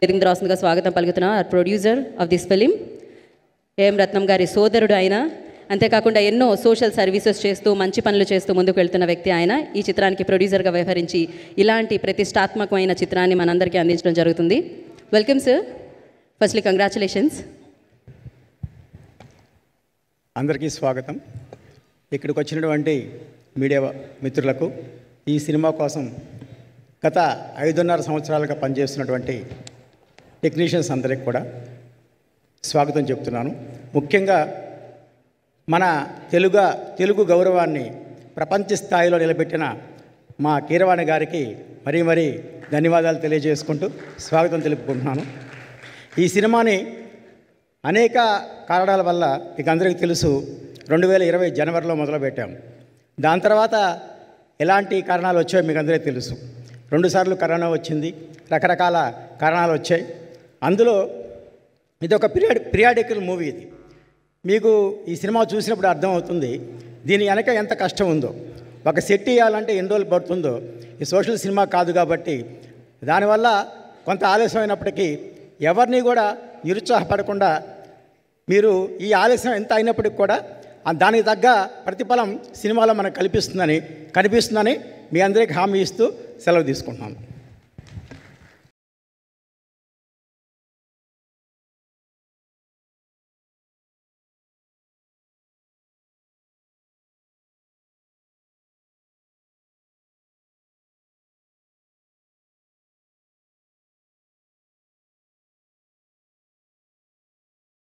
వేదిక రాస్తుందిగా స్వాగతం పలుకుతున్నా producer of this film AM Ratnam గారి సోదరుడు ఆయన. అంతేకాకుండా ఎన్నో సోషల్ సర్వీసెస్ చేస్తూ మంచి పనులు చేస్తూ ముందుకు వెళ్తున్న వ్యక్తి ఆయన. ఈ చిత్రానికి ప్రొడ్యూసర్గా వ్యవహరించి ఇలాంటి ప్రతిష్టాత్మకమైన చిత్రాన్ని మనందరికీ అందించడం జరుగుతుంది. Welcome sir. Firstly congratulations. అందరికీ స్వాగతం. ఇక్కడికి వచ్చినటువంటి మీడియా మిత్రులకు, ఈ సినిమా కోసం గత 5.5 సంవత్సరాలుగా పనిచేస్తున్నటువంటి టెక్నీషియన్స్ అందరికి కూడా స్వాగతం చెప్తున్నాను. ముఖ్యంగా మన తెలుగు గౌరవాన్ని ప్రపంచ స్థాయిలో నిలబెట్టిన మా కీరవాణి గారికి మరీ ధన్యవాదాలు తెలియజేసుకుంటూ స్వాగతం తెలుపుకుంటున్నాను. ఈ సినిమాని అనేక కారణాల వల్ల మీకు అందరికీ తెలుసు 2020 జనవరిలో మొదలుపెట్టాం. దాని తర్వాత ఎలాంటి కారణాలు వచ్చాయో మీకు అందరికీ తెలుసు. 2 సార్లు కరోనా వచ్చింది, రకరకాల కారణాలు వచ్చాయి. అందులో ఇది ఒక పీరియాడికల్ మూవీ. ఇది మీకు ఈ సినిమా చూసినప్పుడు అర్థమవుతుంది దీని వెనక ఎంత కష్టం ఉందో. ఒక సెట్ ఇవ్వాలంటే ఎన్ని రోజులు పడుతుందో. ఈ సోషల్ సినిమా కాదు కాబట్టి దానివల్ల కొంత ఆలస్యం అయినప్పటికీ ఎవరిని కూడా నిరుత్సాహపడకుండా మీరు ఈ ఆలస్యం ఎంత అయినప్పటికి కూడా దానికి తగ్గ ప్రతిఫలం సినిమాలో మనకు కనిపిస్తుందని మీ అందరికీ హామీ ఇస్తూ సెలవు తీసుకుంటున్నాను.